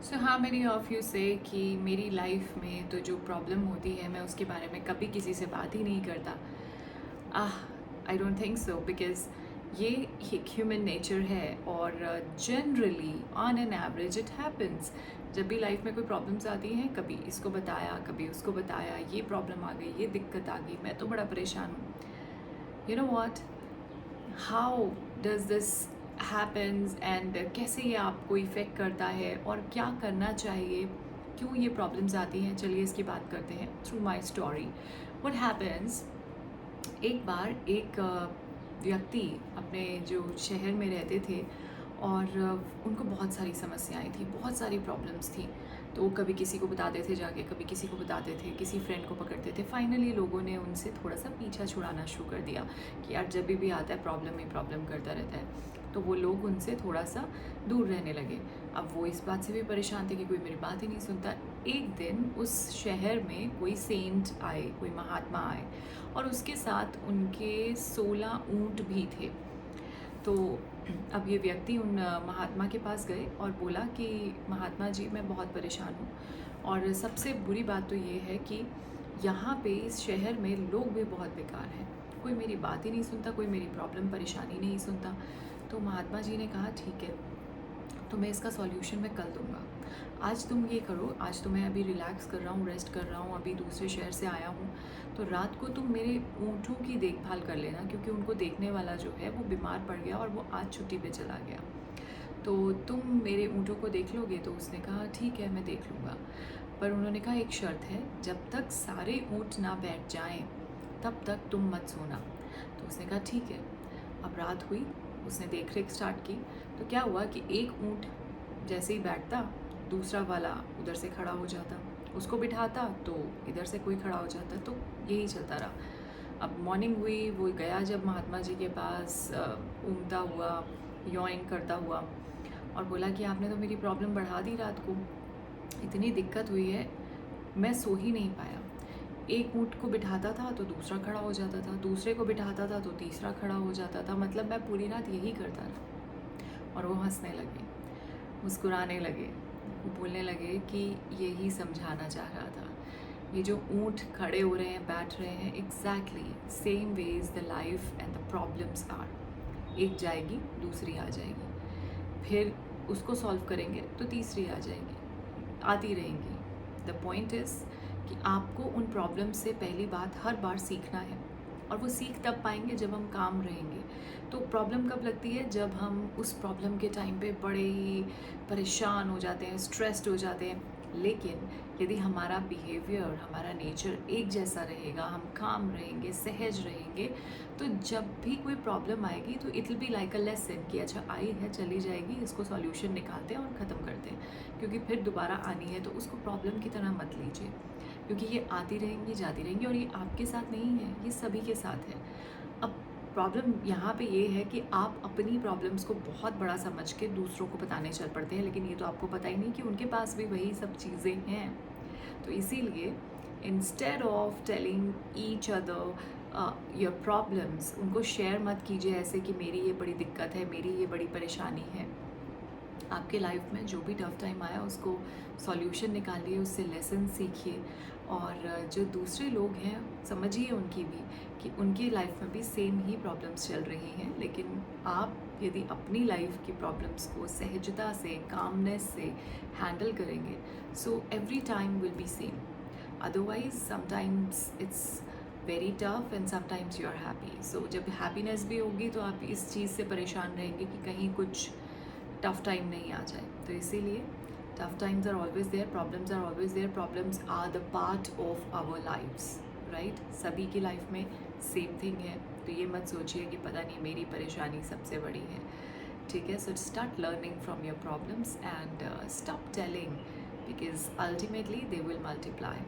सो हाँ, मैंने of you से कि मेरी लाइफ में तो जो प्रॉब्लम होती है मैं उसके बारे में कभी किसी से बात ही नहीं करता। I don't think so, because ये एक ह्यूमन नेचर है और generally on an average it happens. जब भी लाइफ में कोई प्रॉब्लम्स आती हैं, कभी इसको बताया कभी उसको बताया, ये प्रॉब्लम आ गई, ये दिक्कत आ गई, मैं तो बड़ा परेशान हूँ। You know what, how does this happens and कैसे ये आपको इफ़ेक्ट करता है और क्या करना चाहिए, क्यों ये प्रॉब्लम्स आती हैं, चलिए इसकी बात करते हैं through my story. What happens, एक बार एक व्यक्ति अपने जो शहर में रहते थे और उनको बहुत सारी समस्याएं थी, बहुत सारी प्रॉब्लम्स थी। तो वो कभी किसी को बताते थे जाके, कभी किसी को बताते थे, किसी फ्रेंड को पकड़ते थे। फाइनली लोगों ने उनसे थोड़ा सा पीछा छुड़ाना शुरू कर दिया कि यार जब भी आता है प्रॉब्लम ही प्रॉब्लम करता रहता है। तो वो लोग उनसे थोड़ा सा दूर रहने लगे। अब वो इस बात से भी परेशान थे कि कोई मेरी बात ही नहीं सुनता। एक दिन उस शहर में कोई सेंट आए, कोई महात्मा आए और उसके साथ उनके 16 ऊँट भी थे। तो अब ये व्यक्ति उन महात्मा के पास गए और बोला कि महात्मा जी, मैं बहुत परेशान हूँ और सबसे बुरी बात तो ये है कि यहाँ पे इस शहर में लोग भी बहुत बेकार हैं, कोई मेरी बात ही नहीं सुनता, कोई मेरी प्रॉब्लम परेशानी नहीं सुनता। तो महात्मा जी ने कहा ठीक है, तो मैं इसका सॉल्यूशन मैं कल दूंगा। आज तुम ये करो, आज तो मैं अभी रिलैक्स कर रहा हूँ, रेस्ट कर रहा हूँ, अभी दूसरे शहर से आया हूँ, तो रात को तुम मेरे ऊँटों की देखभाल कर लेना, क्योंकि उनको देखने वाला जो है वो बीमार पड़ गया और वो आज छुट्टी पे चला गया। तो तुम मेरे ऊँटों को देख लोगे? तो उसने कहा ठीक है, मैं देख लूँगा, पर उन्होंने कहा एक शर्त है, जब तक सारे ऊँट ना बैठ जाएं तब तक तुम मत सोना। तो उसने कहा ठीक है। अब रात हुई, उसने देख रेख स्टार्ट की। तो क्या हुआ कि एक ऊँट जैसे ही बैठता, दूसरा वाला उधर से खड़ा हो जाता, उसको बिठाता तो इधर से कोई खड़ा हो जाता, तो यही चलता रहा। अब मॉर्निंग हुई, वो गया जब महात्मा जी के पास ऊँघता हुआ, यॉइंग करता हुआ, और बोला कि आपने तो मेरी प्रॉब्लम बढ़ा दी, रात को इतनी दिक्कत हुई है, मैं सो ही नहीं पाया। एक ऊँट को बिठाता था तो दूसरा खड़ा हो जाता था, दूसरे को बिठाता था तो तीसरा खड़ा हो जाता था, मतलब मैं पूरी रात यही करता रहा। और वो हंसने लगे, मुस्कुराने लगे, वो बोलने लगे कि यही समझाना चाह रहा था। ये जो ऊँट खड़े हो रहे हैं, बैठ रहे हैं, exactly same ways the life and the problems are. एक जाएगी, दूसरी आ जाएगी, फिर उसको सॉल्व करेंगे तो तीसरी आ जाएगी, आती रहेंगी। द पॉइंट इज़ कि आपको उन प्रॉब्लम से पहली बात हर बार सीखना है, और वो सीख तब पाएंगे जब हम काम रहेंगे। तो प्रॉब्लम कब लगती है? जब हम उस प्रॉब्लम के टाइम पे बड़े ही परेशान हो जाते हैं, स्ट्रेस्ड हो जाते हैं। लेकिन यदि हमारा बिहेवियर, हमारा नेचर एक जैसा रहेगा, हम काम रहेंगे, सहज रहेंगे, तो जब भी कोई प्रॉब्लम आएगी तो it will be like a lesson कि अच्छा आई है, चली जाएगी, इसको सॉल्यूशन निकालते हैं और ख़त्म करते हैं। क्योंकि फिर दोबारा आनी है तो उसको प्रॉब्लम की तरह मत लीजिए, क्योंकि ये आती रहेंगी, जाती रहेंगी, और ये आपके साथ नहीं है, ये सभी के साथ है। अब प्रॉब्लम यहाँ पे ये है कि आप अपनी प्रॉब्लम्स को बहुत बड़ा समझ के दूसरों को बताने चल पड़ते हैं, लेकिन ये तो आपको पता ही नहीं कि उनके पास भी वही सब चीज़ें हैं। तो इसीलिए instead of telling each other your problems, उनको शेयर मत कीजिए ऐसे कि मेरी ये बड़ी दिक्कत है, मेरी ये बड़ी परेशानी है। आपके लाइफ में जो भी टफ टाइम आया उसको सॉल्यूशन निकालिए, उससे लेसन सीखिए, और जो दूसरे लोग हैं समझिए उनकी भी कि उनकी लाइफ में भी सेम ही प्रॉब्लम्स चल रही हैं। लेकिन आप यदि अपनी लाइफ की प्रॉब्लम्स को सहजता से, कामनेस से हैंडल करेंगे, so every time will be same. Otherwise sometimes it's very tough and sometimes you are happy. So जब हैप्पीनेस भी होगी तो आप इस चीज़ से परेशान रहेंगे कि कहीं कुछ टफ टाइम नहीं आ जाए। तो इसीलिए tough times are always there, problems are always there, problems are the part of our lives, right? सभी की लाइफ में सेम थिंग है। तो ये मत सोचिए कि पता नहीं मेरी परेशानी सबसे बड़ी है, ठीक है? So start learning from your problems and stop telling, because ultimately they will multiply.